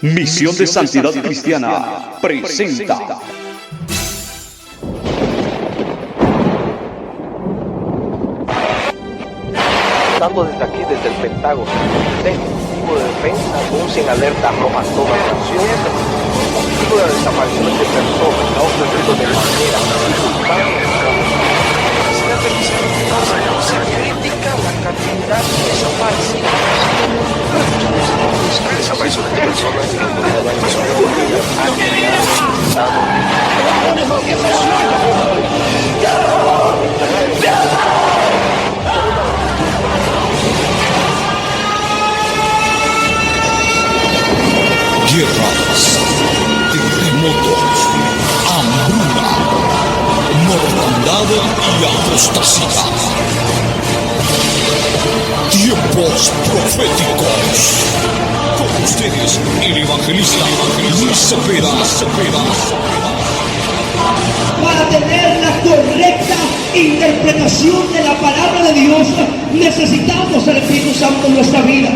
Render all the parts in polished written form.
Misión de Santidad Cristiana presenta. Dando desde aquí, desde el Pentágono, el dispositivo de defensa anuncia en alerta roja toda la nación. Motivo de desapariciones de personas, no ocurrido de manera se critica la cantidad de desaparecidos. Desapariciones de personas guerras, terremotos, hambruna, mortandad y apostasía. Tiempos proféticos. Con ustedes, el evangelista Luis Cepeda. Para tener la correcta interpretación de la palabra de Dios, necesitamos el Espíritu Santo en nuestra vida.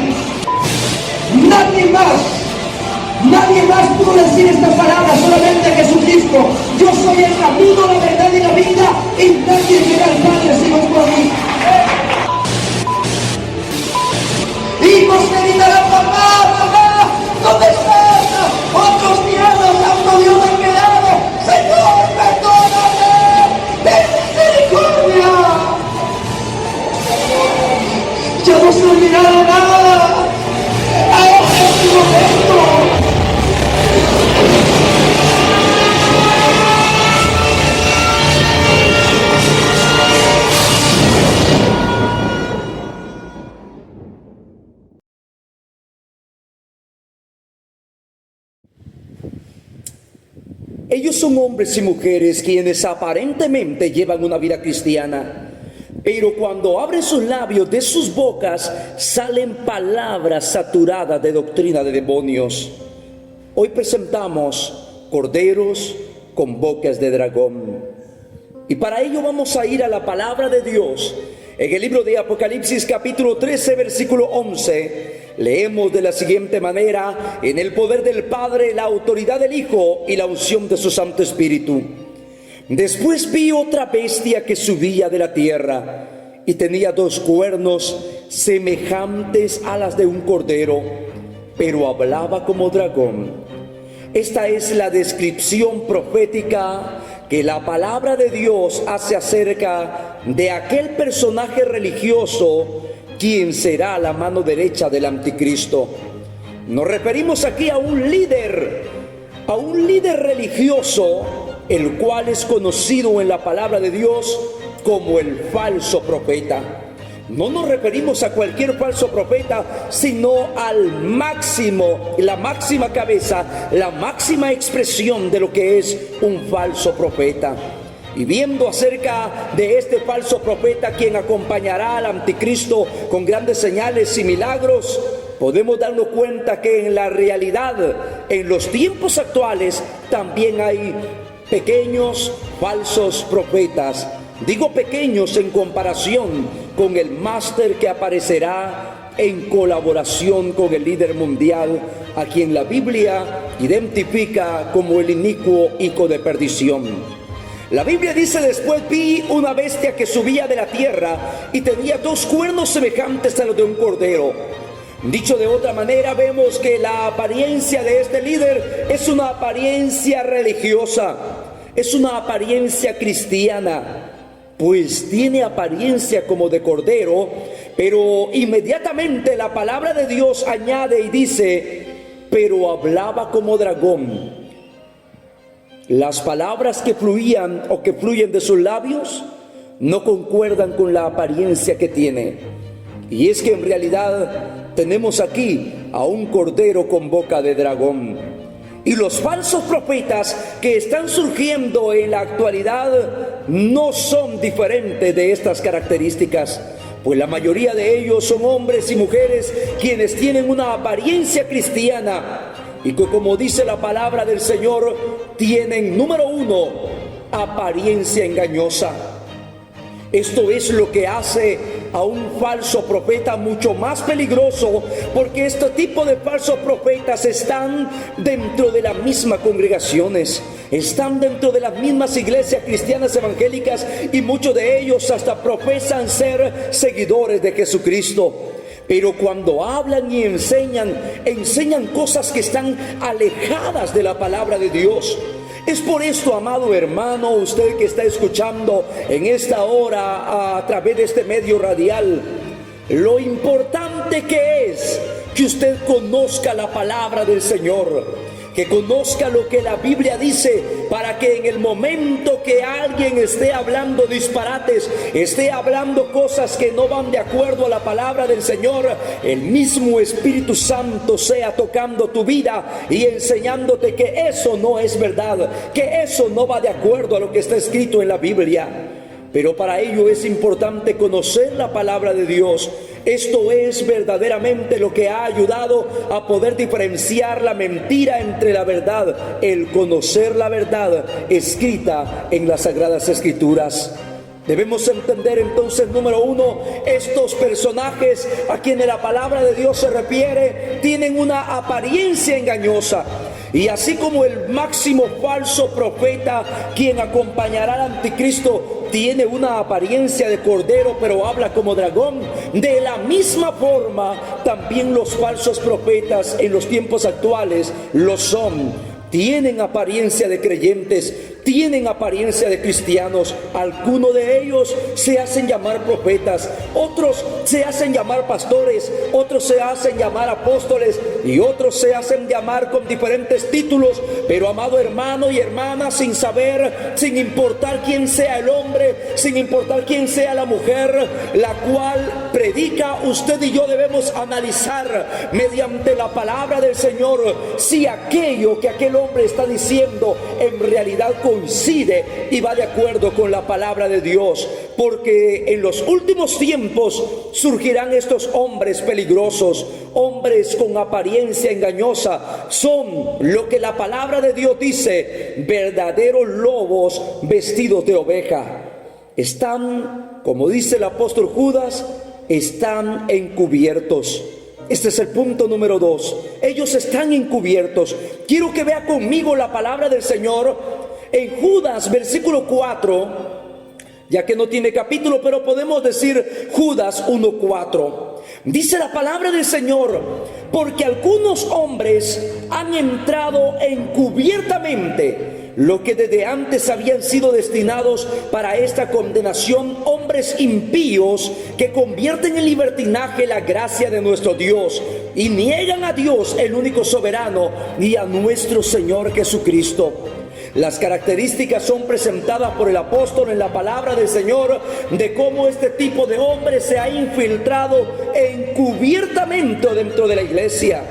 Nadie más pudo decir esta palabra, solamente Jesucristo. Yo soy el camino, la verdad y la vida, y nadie llega al Padre sino por mí. Hijos me gritarán, papá, ¿dónde estás? Otros miedos, santo Dios han quedado. Señor, perdóname, ten misericordia. Ya no servirá de nada. Ahora es mi momento. Ellos son hombres y mujeres quienes aparentemente llevan una vida cristiana, pero cuando abren sus labios, de sus bocas salen palabras saturadas de doctrina de demonios. Hoy presentamos corderos con bocas de dragón. Y para ello vamos a ir a la palabra de Dios. En el libro de Apocalipsis capítulo 13 versículo 11 leemos de la siguiente manera: en el poder del Padre, la autoridad del Hijo y la unción de su Santo Espíritu. Después vi otra bestia que subía de la tierra y tenía dos cuernos semejantes a las de un cordero, pero hablaba como dragón. Esta es la descripción profética que la palabra de Dios hace acerca de aquel personaje religioso quien será la mano derecha del anticristo. Nos referimos aquí a un líder religioso, el cual es conocido en la palabra de Dios como el falso profeta. No nos referimos a cualquier falso profeta, sino al máximo, la máxima cabeza, la máxima expresión de lo que es un falso profeta. Y viendo acerca de este falso profeta, quien acompañará al anticristo con grandes señales y milagros, podemos darnos cuenta que en la realidad, en los tiempos actuales, también hay pequeños falsos profetas. Digo pequeños en comparación con el máster que aparecerá en colaboración con el líder mundial, a quien la Biblia identifica como el inicuo hijo de perdición. La Biblia dice: después vi una bestia que subía de la tierra y tenía dos cuernos semejantes a los de un cordero. Dicho de otra manera, vemos que la apariencia de este líder es una apariencia religiosa, es una apariencia cristiana, pues tiene apariencia como de cordero, pero inmediatamente la palabra de Dios añade y dice: pero hablaba como dragón. Las palabras que fluían o que fluyen de sus labios no concuerdan con la apariencia que tiene. Y es que en realidad tenemos aquí a un cordero con boca de dragón. Y los falsos profetas que están surgiendo en la actualidad no son diferentes de estas características, pues la mayoría de ellos son hombres y mujeres quienes tienen una apariencia cristiana y que, como dice la palabra del Señor, tienen, número uno, apariencia engañosa. Esto es lo que hace a un falso profeta mucho más peligroso, porque este tipo de falsos profetas están dentro de las mismas congregaciones, están dentro de las mismas iglesias cristianas evangélicas, y muchos de ellos hasta profesan ser seguidores de Jesucristo. Pero cuando hablan y enseñan cosas que están alejadas de la palabra de Dios. Es por esto, amado hermano, usted que está escuchando en esta hora a través de este medio radial, lo importante que es que usted conozca la palabra del Señor, que conozca lo que la Biblia dice, para que en el momento que alguien esté hablando disparates, esté hablando cosas que no van de acuerdo a la palabra del Señor, el mismo Espíritu Santo sea tocando tu vida y enseñándote que eso no es verdad, que eso no va de acuerdo a lo que está escrito en la Biblia. Pero para ello es importante conocer la palabra de Dios. Esto es verdaderamente lo que ha ayudado a poder diferenciar la mentira entre la verdad, el conocer la verdad escrita en las Sagradas Escrituras. Debemos entender entonces, número uno, estos personajes a quienes la palabra de Dios se refiere tienen una apariencia engañosa. Y así como el máximo falso profeta, quien acompañará al anticristo, tiene una apariencia de cordero pero habla como dragón, de la misma forma también los falsos profetas en los tiempos actuales lo son. Tienen apariencia de creyentes, tienen apariencia de cristianos. Algunos de ellos se hacen llamar profetas, otros se hacen llamar pastores, otros se hacen llamar apóstoles y otros se hacen llamar con diferentes títulos. Pero amado hermano y hermana, sin saber, sin importar quién sea el hombre, sin importar quién sea la mujer, la cual predica, usted y yo debemos analizar mediante la palabra del Señor si aquello que aquel hombre está diciendo en realidad coincide y va de acuerdo con la palabra de Dios. Porque en los últimos tiempos surgirán estos hombres peligrosos, hombres con apariencia engañosa. Son lo que la palabra de Dios dice, verdaderos lobos vestidos de oveja. Están, como dice el apóstol Judas, están encubiertos. Este es el punto número 2. Ellos están encubiertos. Quiero que vea conmigo la palabra del Señor en Judas, versículo 4, ya que no tiene capítulo, pero podemos decir Judas 1:4. Dice la palabra del Señor: porque algunos hombres han entrado encubiertamente, lo que desde antes habían sido destinados para esta condenación, hombres impíos que convierten en libertinaje la gracia de nuestro Dios y niegan a Dios, el único soberano, y a nuestro Señor Jesucristo. Las características son presentadas por el apóstol en la palabra del Señor de cómo este tipo de hombre se ha infiltrado encubiertamente dentro de la iglesia.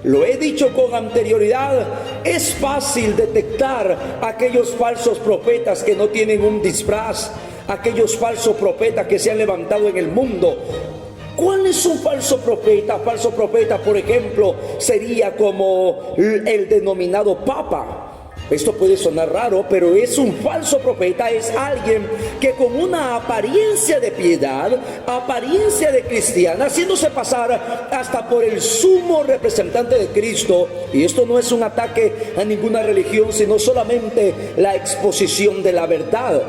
Lo he dicho con anterioridad, es fácil detectar aquellos falsos profetas que no tienen un disfraz, aquellos falsos profetas que se han levantado en el mundo. ¿Cuál es un falso profeta? Falso profeta, por ejemplo, sería como el denominado Papa. Esto puede sonar raro, pero es un falso profeta, es alguien que con una apariencia de piedad, apariencia de cristiana, haciéndose pasar hasta por el sumo representante de Cristo. Y esto no es un ataque a ninguna religión, sino solamente la exposición de la verdad.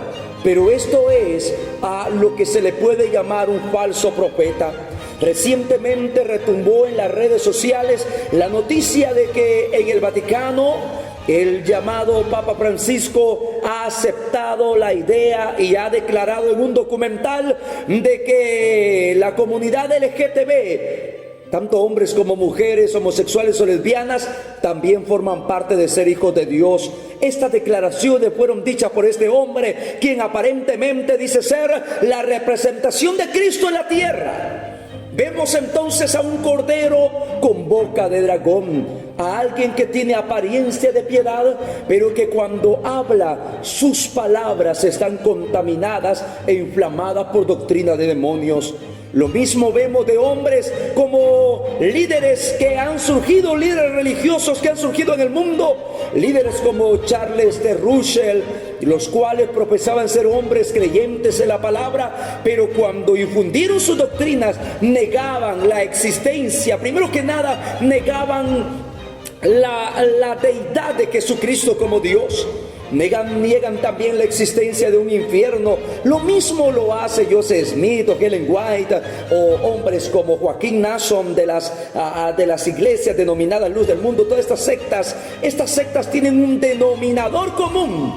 Pero esto es a lo que se le puede llamar un falso profeta. Recientemente retumbó en las redes sociales la noticia de que en el Vaticano el llamado Papa Francisco ha aceptado la idea y ha declarado en un documental de que la comunidad LGTB, tanto hombres como mujeres, homosexuales o lesbianas, también forman parte de ser hijos de Dios. Estas declaraciones fueron dichas por este hombre, quien aparentemente dice ser la representación de Cristo en la tierra. Vemos entonces a un cordero con boca de dragón, a alguien que tiene apariencia de piedad, pero que cuando habla sus palabras están contaminadas e inflamadas por doctrina de demonios. Lo mismo vemos de hombres como líderes que han surgido, líderes religiosos que han surgido en el mundo, líderes como Charles de Russell los cuales profesaban ser hombres creyentes en la palabra, pero cuando infundieron sus doctrinas negaban la existencia, primero que nada negaban la deidad de Jesucristo como Dios. Niegan también la existencia de un infierno. Lo mismo lo hace Joseph Smith o Ellen White o hombres como Joaquín Nason de las iglesias denominadas Luz del Mundo. Todas estas sectas tienen un denominador común: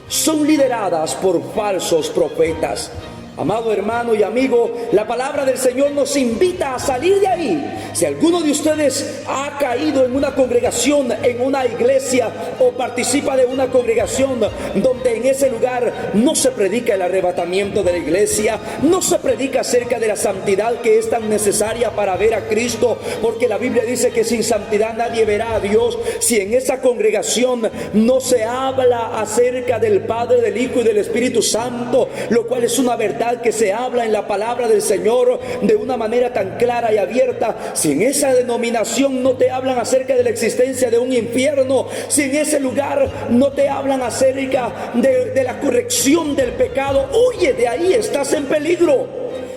son lideradas por falsos profetas. Amado hermano y amigo, la palabra del Señor nos invita a salir de ahí. Si alguno de ustedes ha caído en una congregación, en una iglesia, o participa de una congregación donde en ese lugar no se predica el arrebatamiento de la iglesia, no se predica acerca de la santidad que es tan necesaria para ver a Cristo, porque la Biblia dice que sin santidad nadie verá a Dios. Si en esa congregación no se habla acerca del Padre, del Hijo y del Espíritu Santo, lo cual es una verdad que se habla en la palabra del Señor de una manera tan clara y abierta, si en esa denominación no te hablan acerca de la existencia de un infierno, si en ese lugar no te hablan acerca de la corrección del pecado, huye de ahí, estás en peligro.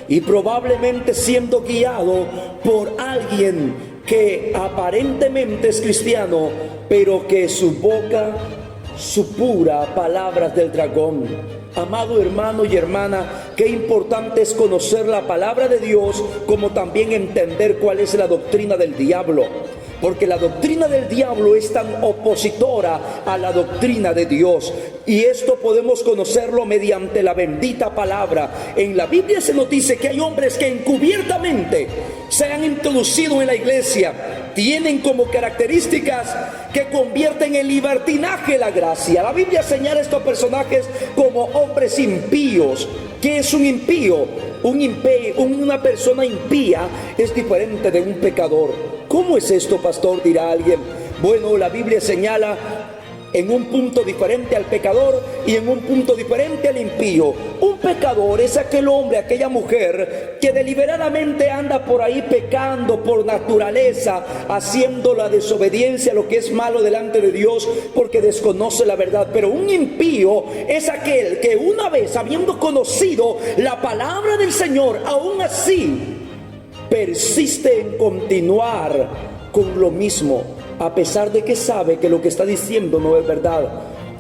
Y probablemente siendo guiado por alguien que aparentemente es cristiano, pero que su boca supura palabras del dragón. Amado hermano y hermana, qué importante es conocer la palabra de Dios, como también entender cuál es la doctrina del diablo. Porque la doctrina del diablo es tan opositora a la doctrina de Dios. Y esto podemos conocerlo mediante la bendita palabra. En la Biblia se nos dice que hay hombres que encubiertamente se han introducido en la iglesia. Tienen como características que convierten en libertinaje la gracia. La Biblia señala a estos personajes como hombres impíos. ¿Qué es un impío? Una persona impía es diferente de un pecador. ¿Cómo es esto, pastor?, dirá alguien. Bueno, la Biblia señala en un punto diferente al pecador y en un punto diferente al impío. Un pecador es aquel hombre, aquella mujer que deliberadamente anda por ahí pecando por naturaleza, haciendo la desobediencia, lo que es malo delante de Dios, porque desconoce la verdad. Pero un impío es aquel que una vez habiendo conocido la palabra del Señor, aún así persiste en continuar con lo mismo, a pesar de que sabe que lo que está diciendo no es verdad.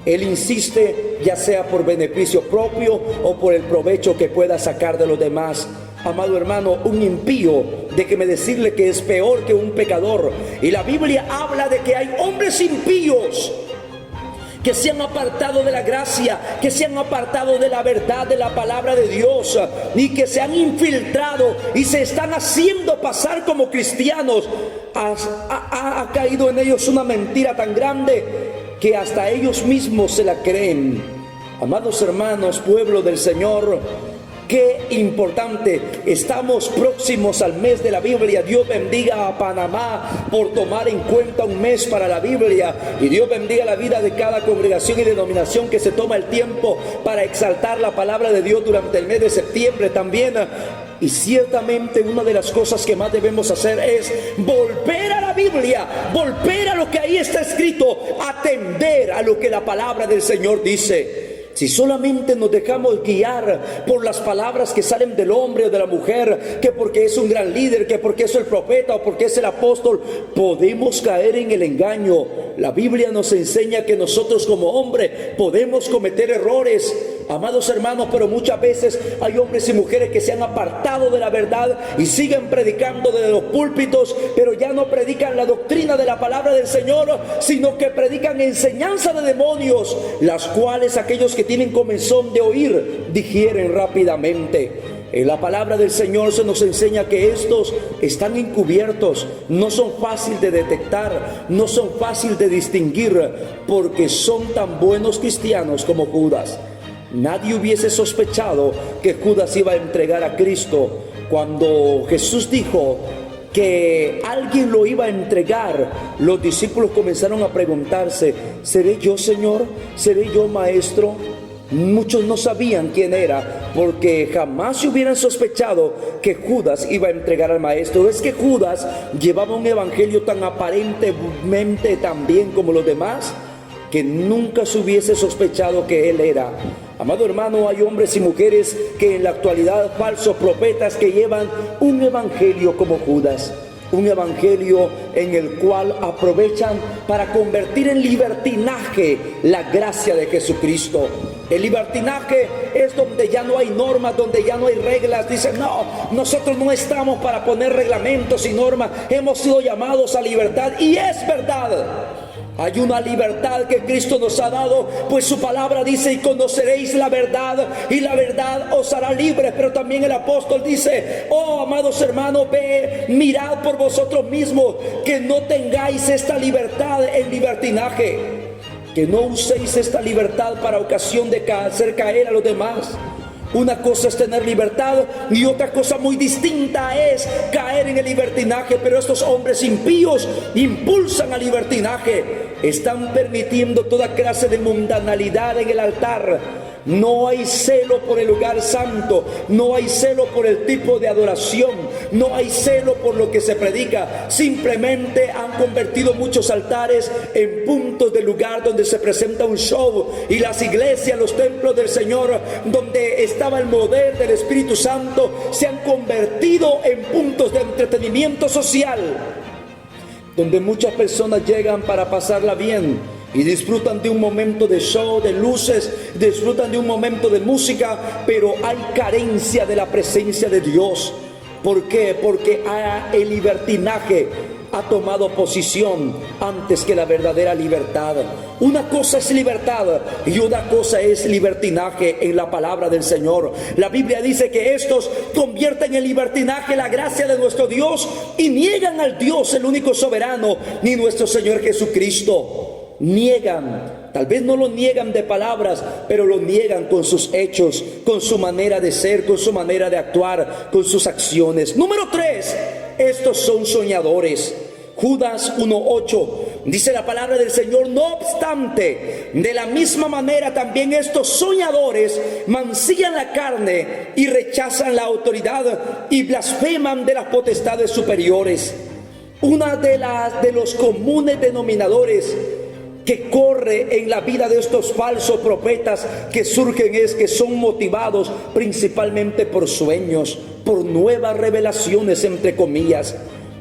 Él insiste, ya sea por beneficio propio o por el provecho que pueda sacar de los demás. Amado hermano, un impío, déjeme decirle que es peor que un pecador. Y la Biblia habla de que hay hombres impíos que se han apartado de la gracia, que se han apartado de la verdad de la palabra de Dios, y que se han infiltrado y se están haciendo pasar como cristianos. Ha caído en ellos una mentira tan grande que hasta ellos mismos se la creen. Amados hermanos, pueblo del Señor, qué importante. Estamos próximos al mes de la Biblia. Dios bendiga a Panamá por tomar en cuenta un mes para la Biblia. Y Dios bendiga la vida de cada congregación y denominación que se toma el tiempo para exaltar la palabra de Dios durante el mes de septiembre también. Y ciertamente una de las cosas que más debemos hacer es volver a la Biblia, volver a lo que ahí está escrito, atender a lo que la palabra del Señor dice. Si solamente nos dejamos guiar por las palabras que salen del hombre o de la mujer, que porque es un gran líder, que porque es el profeta o porque es el apóstol, podemos caer en el engaño. La Biblia nos enseña que nosotros como hombre podemos cometer errores, amados hermanos, pero muchas veces hay hombres y mujeres que se han apartado de la verdad y siguen predicando desde los púlpitos, pero ya no predican la doctrina de la palabra del Señor, sino que predican enseñanza de demonios, las cuales aquellos que tienen comezón de oír digieren rápidamente. En la palabra del Señor se nos enseña que estos están encubiertos, no son fáciles de detectar, no son fáciles de distinguir, porque son tan buenos cristianos como Judas. Nadie hubiese sospechado que Judas iba a entregar a Cristo. Cuando Jesús dijo que alguien lo iba a entregar, los discípulos comenzaron a preguntarse: ¿seré yo, Señor? ¿Seré yo, Maestro? Muchos no sabían quién era, porque jamás se hubieran sospechado que Judas iba a entregar al Maestro. Es que Judas llevaba un evangelio tan aparentemente tan bien como los demás, que nunca se hubiese sospechado que él era. Amado hermano, hay hombres y mujeres que en la actualidad, falsos profetas que llevan un evangelio como Judas. Un evangelio en el cual aprovechan para convertir en libertinaje la gracia de Jesucristo. El libertinaje es donde ya no hay normas, donde ya no hay reglas. Dicen, no, nosotros no estamos para poner reglamentos y normas. Hemos sido llamados a libertad, y es verdad. Hay una libertad que Cristo nos ha dado, pues su palabra dice: y conoceréis la verdad, y la verdad os hará libres. Pero también el apóstol dice: oh, amados hermanos, mirad por vosotros mismos, que no tengáis esta libertad en libertinaje, que no uséis esta libertad para ocasión de hacer caer a los demás. Una cosa es tener libertad y otra cosa muy distinta es caer en el libertinaje. Pero estos hombres impíos impulsan al libertinaje. Están permitiendo toda clase de mundanalidad en el altar. No hay celo por el lugar santo, no hay celo por el tipo de adoración, no hay celo por lo que se predica. Simplemente han convertido muchos altares en puntos de lugar donde se presenta un show, y las iglesias, los templos del Señor, donde estaba el mover del Espíritu Santo, se han convertido en puntos de entretenimiento social, donde muchas personas llegan para pasarla bien y disfrutan de un momento de show, de luces, disfrutan de un momento de música, pero hay carencia de la presencia de Dios. ¿Por qué? Porque el libertinaje ha tomado posición antes que la verdadera libertad. Una cosa es libertad y una cosa es libertinaje en la palabra del Señor. La Biblia dice que estos convierten en libertinaje la gracia de nuestro Dios y niegan al Dios, el único soberano, ni nuestro Señor Jesucristo. Niegan, tal vez no lo niegan de palabras, pero lo niegan con sus hechos, con su manera de ser, con su manera de actuar, con sus acciones. Número 3, estos son soñadores. Judas 1:8 dice la palabra del Señor: no obstante, de la misma manera también estos soñadores mancillan la carne y rechazan la autoridad y blasfeman de las potestades superiores. Una de los comunes denominadores que corre en la vida de estos falsos profetas que surgen es que son motivados principalmente por sueños, por nuevas revelaciones, entre comillas.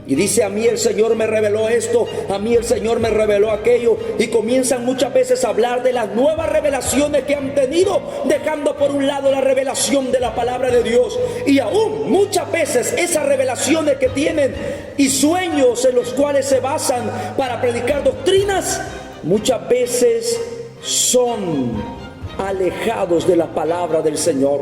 Y dice: a mí el Señor me reveló esto, a mí el Señor me reveló aquello. Y comienzan muchas veces a hablar de las nuevas revelaciones que han tenido, dejando por un lado la revelación de la palabra de Dios. Y aún muchas veces esas revelaciones que tienen y sueños en los cuales se basan para predicar doctrinas, muchas veces son alejados de la palabra del Señor.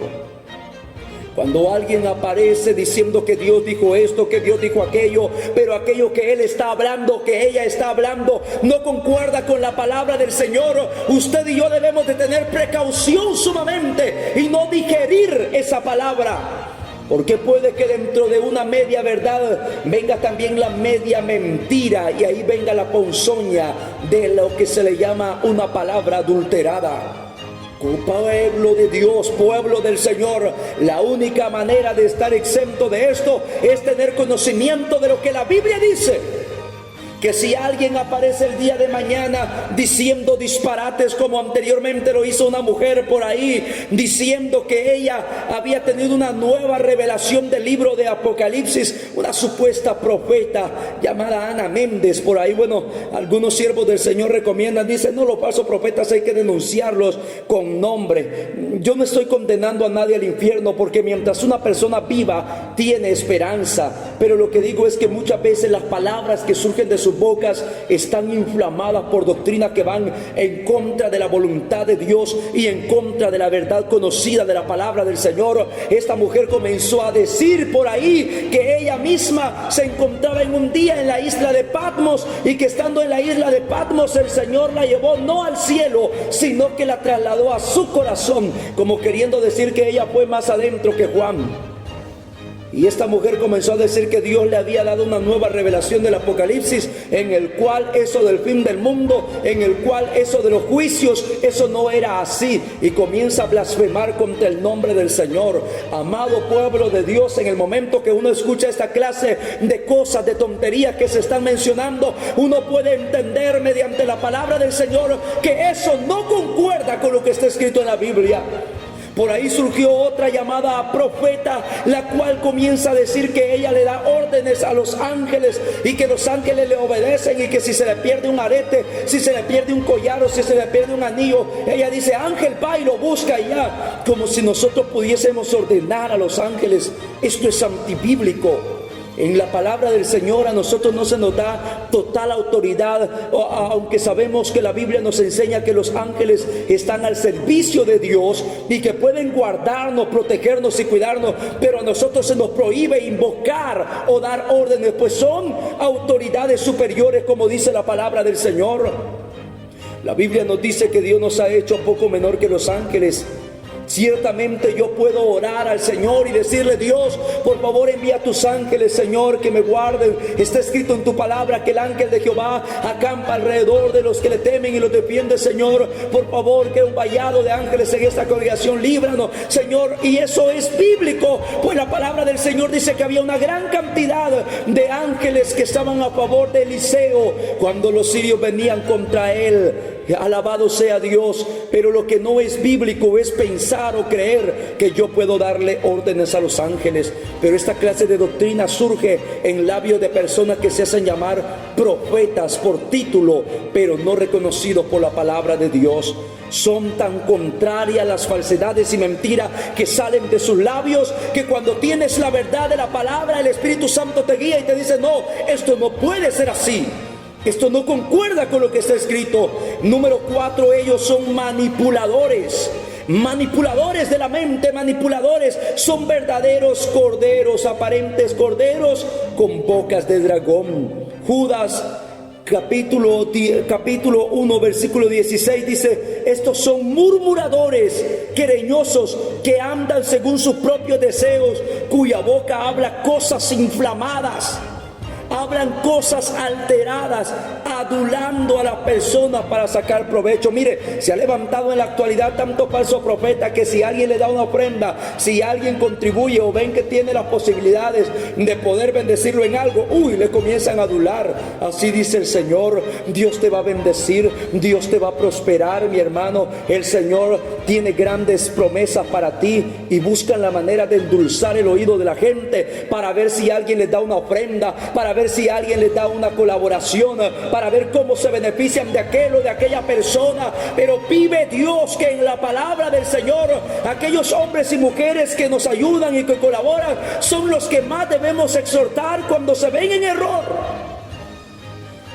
Cuando alguien aparece diciendo que Dios dijo esto, que Dios dijo aquello, pero aquello que él está hablando, que ella está hablando, no concuerda con la palabra del Señor, usted y yo debemos de tener precaución sumamente y no digerir esa palabra. Porque puede que dentro de una media verdad venga también la media mentira, y ahí venga la ponzoña de lo que se le llama una palabra adulterada. Pueblo de Dios, pueblo del Señor, la única manera de estar exento de esto es tener conocimiento de lo que la Biblia dice. Que si alguien aparece el día de mañana diciendo disparates, como anteriormente lo hizo una mujer por ahí, diciendo que ella había tenido una nueva revelación del libro de Apocalipsis, una supuesta profeta llamada Ana Méndez por ahí. Bueno, algunos siervos del Señor recomiendan, dicen: no, los falsos profetas hay que denunciarlos con nombre. Yo no estoy condenando a nadie al infierno, porque mientras una persona viva tiene esperanza, pero lo que digo es que muchas veces las palabras que surgen de sus bocas están inflamadas por doctrinas que van en contra de la voluntad de Dios y en contra de la verdad conocida de la palabra del Señor. Esta mujer comenzó a decir por ahí que ella misma se encontraba en un día en la isla de Patmos, y que estando en la isla de Patmos el Señor la llevó no al cielo, sino que la trasladó a su corazón, como queriendo decir que ella fue más adentro que Juan. Y esta mujer comenzó a decir que Dios le había dado una nueva revelación del Apocalipsis, en el cual eso del fin del mundo, en el cual eso de los juicios, eso no era así. Y comienza a blasfemar contra el nombre del Señor. Amado pueblo de Dios, en el momento que uno escucha esta clase de cosas, de tonterías que se están mencionando, uno puede entender mediante la palabra del Señor que eso no concuerda con lo que está escrito en la Biblia. Por ahí surgió otra llamada profeta, la cual comienza a decir que ella le da órdenes a los ángeles y que los ángeles le obedecen, y que si se le pierde un arete, si se le pierde un collar o si se le pierde un anillo, ella dice: ángel, va y lo busca y ya. Como si nosotros pudiésemos ordenar a los ángeles. Esto es antibíblico. En la palabra del Señor a nosotros no se nos da total autoridad, aunque sabemos que la Biblia nos enseña que los ángeles están al servicio de Dios y que pueden guardarnos, protegernos y cuidarnos, pero a nosotros se nos prohíbe invocar o dar órdenes, pues son autoridades superiores, como dice la palabra del Señor. La Biblia nos dice que Dios nos ha hecho poco menor que los ángeles. Ciertamente yo puedo orar al Señor y decirle: Dios, por favor envía a tus ángeles, Señor, que me guarden. Está escrito en tu palabra que el ángel de Jehová acampa alrededor de los que le temen y los defiende, Señor. Por favor, que un vallado de ángeles en esta congregación, líbranos, Señor. Y eso es bíblico, pues la palabra del Señor dice que había una gran cantidad de ángeles que estaban a favor de Eliseo cuando los sirios venían contra él. Alabado sea Dios. Pero lo que no es bíblico es pensar o creer que yo puedo darle órdenes a los ángeles. Pero esta clase de doctrina surge en labios de personas que se hacen llamar profetas por título, pero no reconocidos por la palabra de Dios. Son tan contrarias las falsedades y mentiras que salen de sus labios, que cuando tienes la verdad de la palabra, el Espíritu Santo te guía y te dice: no, esto no puede ser así. Esto no concuerda con lo que está escrito. Número 4, ellos son manipuladores. Manipuladores de la mente, manipuladores. Son verdaderos corderos, aparentes corderos con bocas de dragón. Judas capítulo 1 versículo 16 dice: estos son murmuradores, quereñosos, que andan según sus propios deseos, cuya boca habla cosas inflamadas. Hablan cosas alteradas, adulando a las personas para sacar provecho. Mire, se ha levantado en la actualidad tanto falso profeta que si alguien le da una ofrenda, si alguien contribuye o ven que tiene las posibilidades de poder bendecirlo en algo, le comienzan a adular. Así dice el Señor: Dios te va a bendecir, Dios te va a prosperar, mi hermano. El Señor tiene grandes promesas para ti, y buscan la manera de endulzar el oído de la gente para ver si alguien les da una ofrenda, para ver si alguien les da una colaboración, para ver cómo se benefician de aquel o de aquella persona. Pero vive Dios que en la palabra del Señor, aquellos hombres y mujeres que nos ayudan y que colaboran son los que más debemos exhortar cuando se ven en error,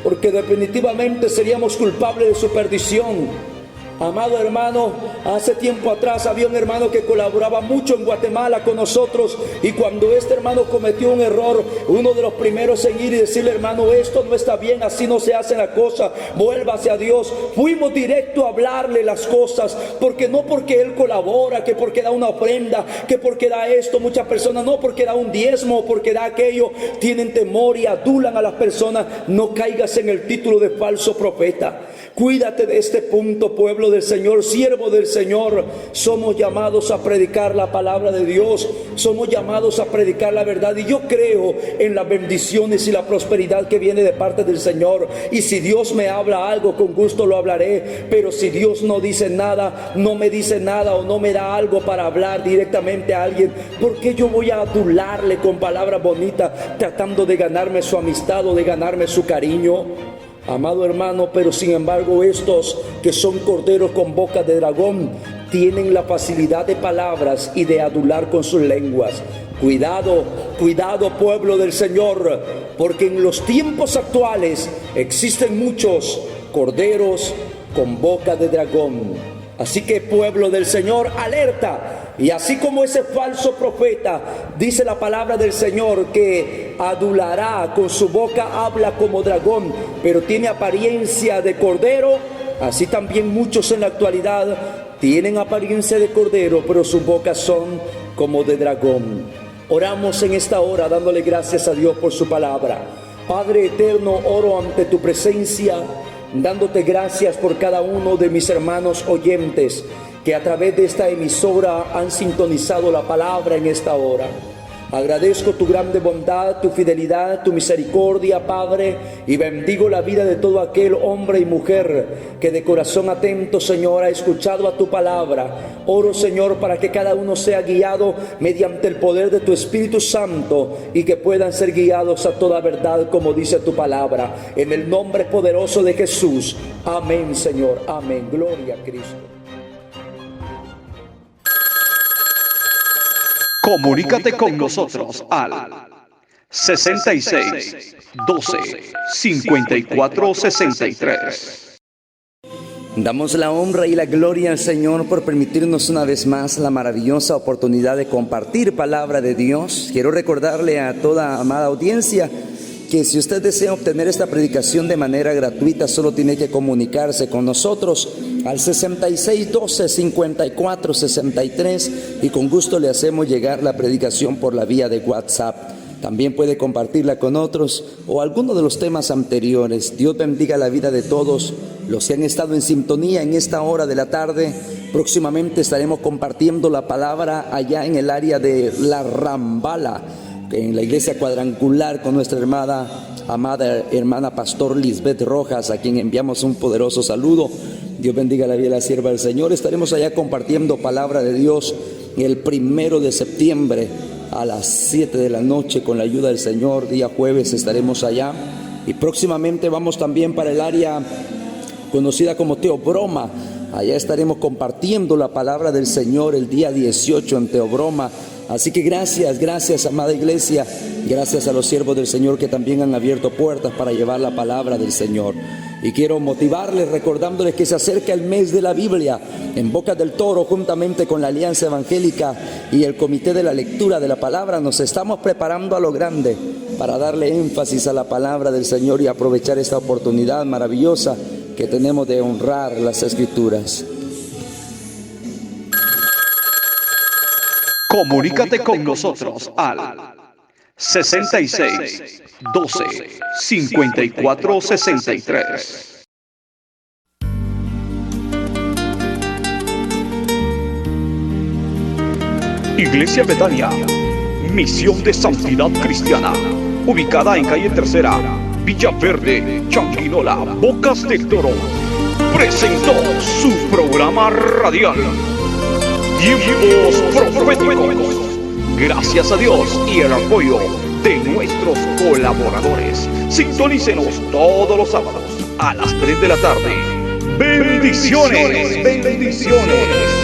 porque definitivamente seríamos culpables de su perdición. Amado hermano, hace tiempo atrás había un hermano que colaboraba mucho en Guatemala con nosotros, y cuando este hermano cometió un error, uno de los primeros en ir y decirle: hermano, esto no está bien, así no se hace la cosa, vuélvase a Dios. Fuimos directo a hablarle las cosas, porque no porque él colabora, que porque da una ofrenda, que porque da esto. Muchas personas no, porque da un diezmo, porque da aquello, tienen temor y adulan a las personas. No caigas en el título de falso profeta. Cuídate de este punto, pueblo del Señor, siervo del Señor. Somos llamados a predicar la palabra de Dios, somos llamados a predicar la verdad, y yo creo en las bendiciones y la prosperidad que viene de parte del Señor. Y si Dios me habla algo, con gusto lo hablaré. Pero si Dios no dice nada, no me dice nada, o no me da algo para hablar directamente a alguien, ¿por qué yo voy a adularle con palabras bonitas, tratando de ganarme su amistad o de ganarme su cariño? Amado hermano, pero sin embargo estos que son corderos con boca de dragón tienen la facilidad de palabras y de adular con sus lenguas. Cuidado, cuidado, pueblo del Señor, porque en los tiempos actuales existen muchos corderos con boca de dragón. Así que, pueblo del Señor, alerta. Y así como ese falso profeta, dice la palabra del Señor, que adulará, con su boca habla como dragón, pero tiene apariencia de cordero, así también muchos en la actualidad tienen apariencia de cordero, pero sus bocas son como de dragón. Oramos en esta hora dándole gracias a Dios por su palabra. Padre eterno, oro ante tu presencia, dándote gracias por cada uno de mis hermanos oyentes que a través de esta emisora han sintonizado la palabra en esta hora. Agradezco tu grande bondad, tu fidelidad, tu misericordia, Padre, y bendigo la vida de todo aquel hombre y mujer que de corazón atento, Señor, ha escuchado a tu palabra. Oro, Señor, para que cada uno sea guiado mediante el poder de tu Espíritu Santo y que puedan ser guiados a toda verdad, como dice tu palabra. En el nombre poderoso de Jesús. Amén, Señor. Amén. Gloria a Cristo. Comunícate con nosotros al 66 12 54 63. Damos la honra y la gloria al Señor por permitirnos una vez más la maravillosa oportunidad de compartir palabra de Dios. Quiero recordarle a toda amada audiencia que si usted desea obtener esta predicación de manera gratuita, solo tiene que comunicarse con nosotros al 66 12 54 63 y con gusto le hacemos llegar la predicación por la vía de WhatsApp. También puede compartirla con otros o alguno de los temas anteriores. Dios bendiga la vida de todos los que han estado en sintonía en esta hora de la tarde. Próximamente estaremos compartiendo la palabra allá en el área de La Rambala, en la iglesia cuadrangular, con nuestra amada hermana Pastor Lisbeth Rojas, a quien enviamos un poderoso saludo. Dios bendiga la vida de la sierva del Señor. Estaremos allá compartiendo palabra de Dios el 1 de septiembre a las 7 de la noche con la ayuda del Señor. Día jueves estaremos allá, y próximamente vamos también para el área conocida como Teobroma. Allá estaremos compartiendo la palabra del Señor el día 18 en Teobroma. Así que gracias amada iglesia, gracias a los siervos del Señor que también han abierto puertas para llevar la palabra del Señor. Y quiero motivarles recordándoles que se acerca el mes de la Biblia. En Bocas del Toro, juntamente con la Alianza Evangélica y el Comité de la Lectura de la Palabra, nos estamos preparando a lo grande para darle énfasis a la palabra del Señor y aprovechar esta oportunidad maravillosa que tenemos de honrar las Escrituras. Comunícate con nosotros al 66 12 54 63. Iglesia Betania, Misión de Santidad Cristiana, ubicada en calle Tercera, Villa Verde, Changuinola, Bocas del Toro, presentó su programa radial Tiempos Proféticos. Gracias a Dios y el apoyo de nuestros colaboradores. Sintonícenos todos los sábados a las 3 de la tarde. Bendiciones, bendiciones.